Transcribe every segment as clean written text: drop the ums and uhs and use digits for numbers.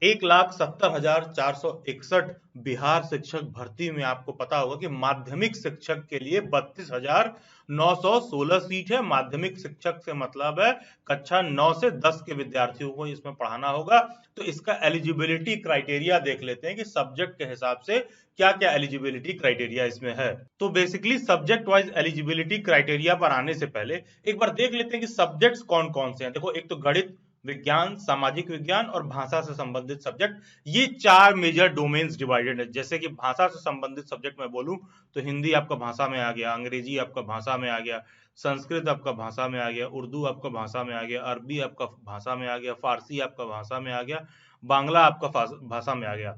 1,70,461 बिहार शिक्षक भर्ती में आपको पता होगा कि माध्यमिक शिक्षक के लिए 32,916 सीट है। माध्यमिक शिक्षक से मतलब है कक्षा 9 से 10 के विद्यार्थियों को इसमें पढ़ाना होगा। तो इसका एलिजिबिलिटी क्राइटेरिया देख लेते हैं कि सब्जेक्ट के हिसाब से क्या क्या एलिजिबिलिटी क्राइटेरिया इसमें है। तो basically subject wise eligibility criteria पर आने से पहले एक बार देख लेते हैं कि सब्जेक्ट्स कौन कौन से हैं। देखो, एक तो गणित, विज्ञान, सामाजिक विज्ञान और भाषा से संबंधित सब्जेक्ट, ये 4 मेजर डोमेन्स डिवाइडेड है। जैसे कि भाषा से संबंधित सब्जेक्ट में बोलूं तो हिंदी आपका भाषा में आ गया, अंग्रेजी आपका भाषा में आ गया, संस्कृत आपका भाषा में आ गया, उर्दू आपका भाषा में आ गया, अरबी आपका भाषा में आ गया, फारसी आपका भाषा में आ गया, बांग्ला आपका भाषा में आ गया।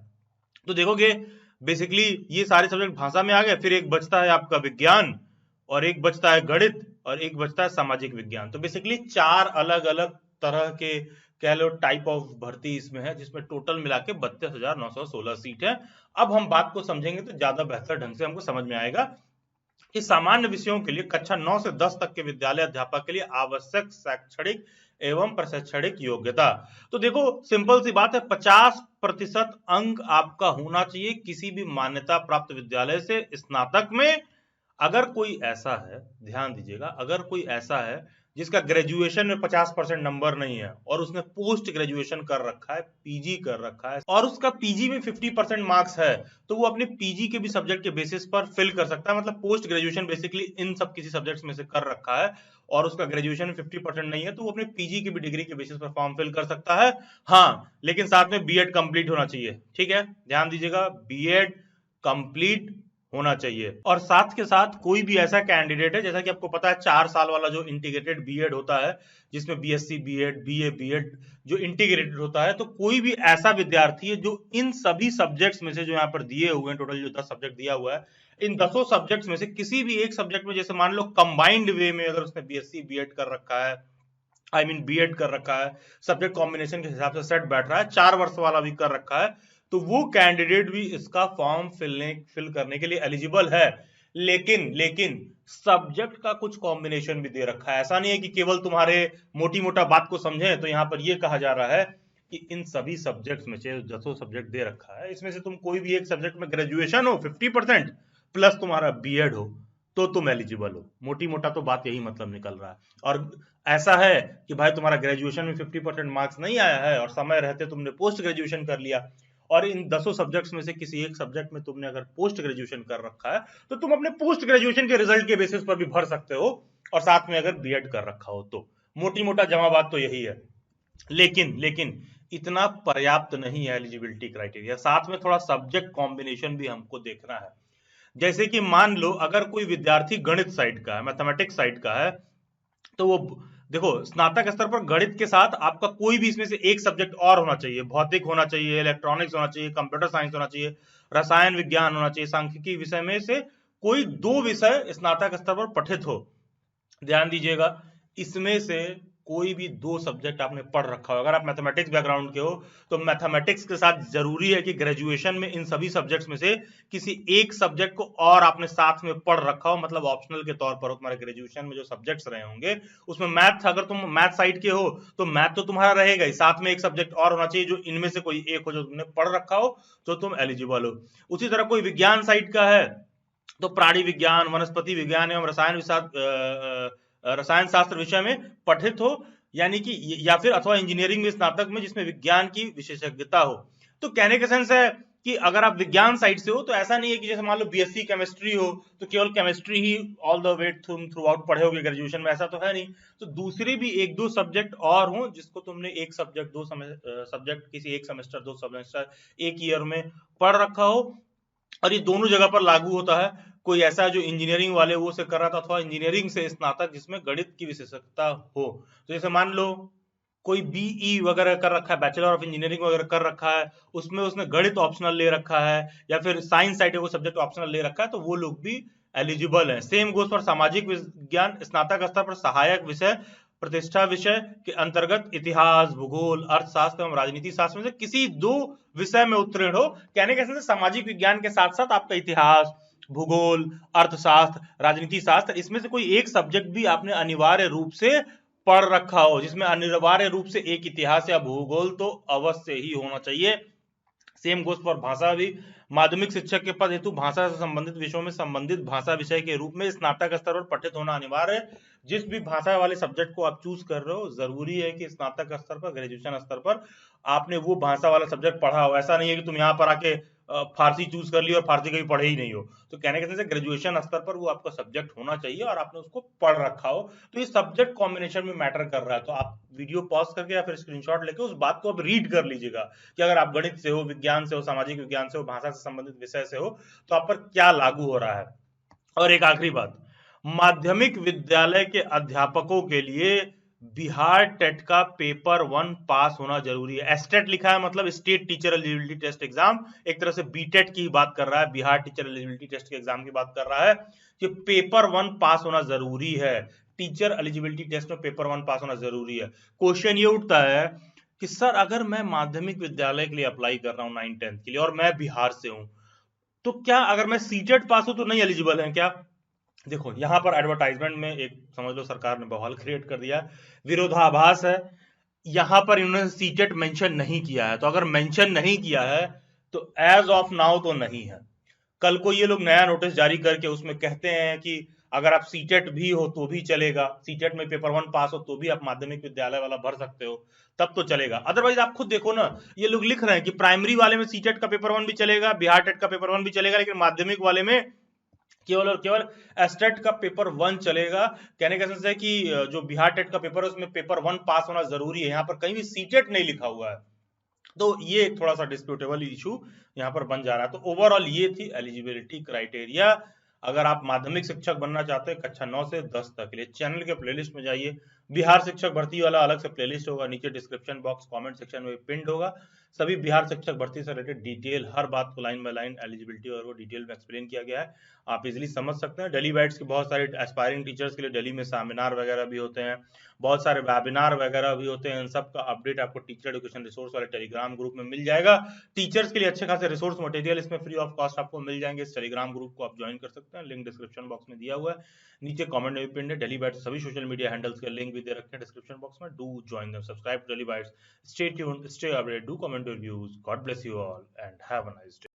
तो देखोगे बेसिकली ये सारे सब्जेक्ट भाषा में आ गए। फिर एक बचता है आपका विज्ञान, और एक बचता है गणित, और एक बचता है सामाजिक विज्ञान। तो बेसिकली 4 अलग अलग तरह के कह लो टाइप ऑफ भर्ती इसमें है, जिसमें टोटल मिला के 32,916 सीट है। अब हम बात को समझेंगे तो ज्यादा बेहतर ढंग से हमको समझ में आएगा कि सामान्य विषयों के लिए कक्षा 9 से 10 तक के विद्यालय अध्यापक के लिए आवश्यक शैक्षणिक एवं प्रशैक्षणिक योग्यता। तो देखो सिंपल सी बात है, 50% अंक आपका होना चाहिए किसी भी मान्यता प्राप्त विद्यालय से स्नातक में। अगर कोई ऐसा है, ध्यान दीजिएगा, अगर कोई ऐसा है जिसका ग्रेजुएशन में 50% नंबर नहीं है और उसने पोस्ट ग्रेजुएशन कर रखा है, पीजी कर रखा है, और उसका पीजी में 50% मार्क्स है, तो वो अपने पीजी के भी सब्जेक्ट के बेसिस पर फिल कर सकता है। मतलब पोस्ट ग्रेजुएशन बेसिकली इन सब किसी सब्जेक्ट्स में से कर रखा है और उसका ग्रेजुएशन में 50% नहीं है, तो वो अपने पीजी की भी डिग्री के बेसिस पर फॉर्म फिल कर सकता है। हाँ, लेकिन साथ में बीएड कंप्लीट होना चाहिए। ठीक है, ध्यान दीजिएगा, बीएड कंप्लीट होना चाहिए। और साथ के साथ कोई भी ऐसा कैंडिडेट है, जैसा कि आपको पता है 4 साल वाला जो इंटीग्रेटेड बीएड होता है, जिसमें बीएससी बीएड, बीए बीएड जो इंटीग्रेटेड होता है, तो कोई भी ऐसा विद्यार्थी है जो इन सभी सब्जेक्ट्स में से जो यहाँ पर दिए हुए हैं, टोटल जो 10 सब्जेक्ट दिया हुआ है, इन 10 सब्जेक्ट्स में से किसी भी एक सब्जेक्ट में, जैसे मान लो कंबाइंड वे में अगर उसने बीएससी बीएड कर रखा है, बीएड कर रखा है, सब्जेक्ट कॉम्बिनेशन के हिसाब से सेट बैठ रहा है, 4 वर्ष वाला भी कर रखा है, तो वो कैंडिडेट भी इसका फॉर्म फिल करने के लिए एलिजिबल है। लेकिन सब्जेक्ट का कुछ कॉम्बिनेशन भी दे रखा है। ऐसा नहीं है कि केवल तुम्हारे मोटी मोटा बात को समझे, तो यहाँ पर ये कहा जा रहा है कि इन सभी सब्जेक्ट्स में से 10 सब्जेक्ट दे रखा है, इसमें से तुम कोई भी एक सब्जेक्ट में ग्रेजुएशन हो 50% प्लस तुम्हारा बीएड हो, तो तुम एलिजिबल हो। मोटी मोटा तो बात यही मतलब निकल रहा है। और ऐसा है कि भाई तुम्हारा ग्रेजुएशन में 50% मार्क्स नहीं आया है और समय रहते तुमने पोस्ट ग्रेजुएशन कर लिया, और इन 10 सब्जेक्ट्स में से किसी एक सब्जेक्ट में तुमने अगर पोस्ट ग्रेजुएशन कर रखा है, तो तुम अपने पोस्ट ग्रेजुएशन के रिजल्ट के बेसिस पर भी भर सकते हो, और साथ में अगर बीएड कर रखा हो तो। मोटी मोटा जमा बात तो यही है। लेकिन इतना पर्याप्त नहीं है एलिजिबिलिटी क्राइटेरिया, साथ में थोड़ा सब्जेक्ट कॉम्बिनेशन भी हमको देखना है। जैसे कि मान लो अगर कोई विद्यार्थी गणित साइड का है, मैथमेटिक्स साइड का है, तो वो देखो स्नातक स्तर पर गणित के साथ आपका कोई भी इसमें से एक सब्जेक्ट और होना चाहिए। भौतिक होना चाहिए, इलेक्ट्रॉनिक्स होना चाहिए, कंप्यूटर साइंस होना चाहिए, रसायन विज्ञान होना चाहिए, सांख्यिकी विषय में से कोई 2 विषय स्नातक स्तर पर पठित हो। ध्यान दीजिएगा, इसमें से कोई भी 2 सब्जेक्ट आपने पढ़ रखा हो। अगर आप मैथमेटिक्स बैकग्राउंड के हो तो मैथमेटिक्स के साथ जरूरी है कि ग्रेजुएशन में इन सभी सब्जेक्ट्स में से किसी एक सब्जेक्ट को और आपने साथ में पढ़ रखा हो, मतलब ऑप्शनल के तौर पर हो। तुम्हारे ग्रेजुएशन में जो सब्जेक्ट्स रहे होंगे उसमें मैथ, अगर तुम मैथ साइड के हो तो मैथ तो तुम्हारा रहेगा ही, साथ में एक सब्जेक्ट और होना चाहिए जो इनमें से कोई एक हो जो तुमने पढ़ रखा हो, तो तुम एलिजिबल हो। उसी तरह कोई विज्ञान साइड का है तो प्राणी विज्ञान, वनस्पति विज्ञान एवं रसायन शास्त्र विषय में पठित हो, यानी कि या फिर अथवा इंजीनियरिंग में स्नातक में जिसमें विज्ञान की विशेषज्ञता हो। तो कहने का सेंस है कि अगर आप विज्ञान साइड से हो तो ऐसा नहीं है कि जैसे मान लो बीएससी केमिस्ट्री हो तो केवल chemistry he all the way through out पढ़े होगे ग्रेजुएशन में, ऐसा तो है नहीं। तो दूसरी भी 1-2 सब्जेक्ट और हो जिसको तुमने एक सब्जेक्ट 2 सब्जेक्ट किसी एक सेमेस्टर 2 सेमेस्टर एक ईयर में पढ़ रखा हो, और ये दोनों जगह पर लागू होता है। कोई ऐसा जो इंजीनियरिंग वाले वो से कर रहा था, अथवा इंजीनियरिंग से स्नातक जिसमें गणित की विशेषज्ञता हो। तो जैसे मान लो कोई बीई वगैरह कर रखा है, बैचलर ऑफ इंजीनियरिंग वगैरह कर रखा है, उसमें उसने गणित ऑप्शनल ले रखा है या फिर साइंस साइड को सब्जेक्ट ऑप्शनल ले रखा है, तो वो लोग भी एलिजिबल है। सेम गोज फॉर सामाजिक विज्ञान, स्नातक स्तर पर सहायक विषय प्रतिष्ठा विषय के अंतर्गत इतिहास, भूगोल, अर्थशास्त्र एवं राजनीति शास्त्र में से किसी 2 विषय में उत्तीर्ण हो। कहने के सामाजिक विज्ञान के साथ साथ आपका इतिहास, भूगोल, अर्थशास्त्र, राजनीति शास्त्र, इसमें से कोई एक सब्जेक्ट भी आपने अनिवार्य रूप से पढ़ रखा हो, जिसमें अनिवार्य रूप से एक इतिहास या भूगोल तो अवश्य ही होना चाहिए। सेम गोज फॉर भाषा भी। माध्यमिक शिक्षक के पद हेतु भाषा से संबंधित विषयों में संबंधित भाषा विषय के रूप में स्नातक स्तर पर पठित होना अनिवार्य है। जिस भी भाषा वाले सब्जेक्ट को आप चूज कर रहे हो, जरूरी है कि स्नातक स्तर पर, ग्रेजुएशन स्तर पर आपने वो भाषा वाला सब्जेक्ट पढ़ा हो। ऐसा नहीं है कि तुम यहाँ पर आके फारसी चूज कर लिया और फारसी कभी पढ़े ही नहीं हो। तो कहने के ग्रेजुएशन स्तर पर वो आपका सब्जेक्ट होना चाहिए और आपने उसको पढ़ रखा हो। तो ये सब्जेक्ट कॉम्बिनेशन में मैटर कर रहा है। तो आप वीडियो पॉज करके या फिर स्क्रीनशॉट लेके उस बात को आप रीड कर लीजिएगा कि अगर आप गणित से हो, विज्ञान से हो, सामाजिक विज्ञान से हो, भाषा से संबंधित विषय से हो, तो आप पर क्या लागू हो रहा है। और एक आखिरी बात, माध्यमिक विद्यालय के अध्यापकों के लिए बिहार टेट का पेपर 1 पास होना जरूरी है। एस्टेट लिखा है मतलब state teacher eligibility test exam, एक तरह से बीटेट की बात कर रहा है, बिहार टीचर एलिजिबिलिटी टेस्ट के एग्जाम की बात कर रहा है कि पेपर 1 पास होना जरूरी है। टीचर एलिजिबिलिटी टेस्ट में पेपर 1 पास होना जरूरी है। क्वेश्चन ये उठता है कि सर अगर मैं माध्यमिक विद्यालय के लिए अप्लाई कर रहा हूँ 9-10 के लिए और मैं बिहार से हूं, तो क्या अगर मैं सीटेट पास हूं तो नहीं एलिजिबल है क्या? देखो यहां पर एडवर्टाइजमेंट में एक समझ लो सरकार ने बवाल क्रिएट कर दिया, विरोधाभास है। यहां पर इन्होंने सीटेट मेंशन नहीं किया है, तो अगर मेंशन नहीं किया है तो एज ऑफ नाउ तो नहीं है। कल को ये लोग नया नोटिस जारी करके उसमें कहते हैं कि अगर आप सीटेट भी हो तो भी चलेगा, सीटेट में पेपर 1 पास हो तो भी आप माध्यमिक विद्यालय वाला भर सकते हो, तब तो चलेगा। अदरवाइज आप खुद देखो ना, ये लोग लिख रहे हैं कि प्राइमरी वाले में सीटेट का पेपर 1 भी चलेगा, बिहार टेट का पेपर 1 भी चलेगा, लेकिन माध्यमिक वाले में केवल और केवल एस्टेट का पेपर 1 चलेगा। कहने का सेंस है कि जो बिहार टेट का पेपर है उसमें पेपर 1 पास होना जरूरी है। यहाँ पर कहीं भी सीटेट नहीं लिखा हुआ है। तो ये एक थोड़ा सा डिस्प्यूटेबल इशू यहाँ पर बन जा रहा है। तो ओवरऑल ये थी एलिजिबिलिटी क्राइटेरिया। अगर आप माध्यमिक शिक्षक बनना चाहते हैं कक्षा 9 से 10 तक के लिए, चैनल के प्लेलिस्ट में जाइए, बिहार शिक्षक भर्ती वाला अलग से प्लेलिस्ट होगा, नीचे डिस्क्रिप्शन बॉक्स कमेंट सेक्शन में पिंड होगा। सभी बिहार शिक्षक भर्ती से रिलेटेड डिटेल हर बात को लाइन बाय लाइन एलिजिबिलिटी और वो डिटेल में एक्सप्लेन किया गया है, आप इजीली समझ सकते हैं। डेली बाइट्स के बहुत सारे एस्पायरिंग टीचर्स के लिए दिल्ली में सेमिनार वगैरह भी होते हैं, बहुत सारे वेबिनार वगैरह भी होते हैं। इन सब का अपडेट आपको टीचर एजुकेशन रिसोर्स वाले टेलीग्राम ग्रुप में मिल जाएगा। टीचर्स के लिए अच्छे खासे रिसोर्स मटेरियल इसमें फ्री ऑफ कॉस्ट आपको मिल जाएंगे। इस टेलीग्राम ग्रुप को आप ज्वाइन कर सकते हैं, लिंक डिस्क्रिप्शन बॉक्स में दिया हुआ है, नीचे कमेंट में भी पिन है। डेली बाइट्स सभी सोशल मीडिया हैंडल्स के लिंक भी दे रखे हैं डिस्क्रिप्शन बॉक्स में, do join them, subscribe to daily bites, stay tuned, stay updated, do comment your views, God bless you all and have a nice day.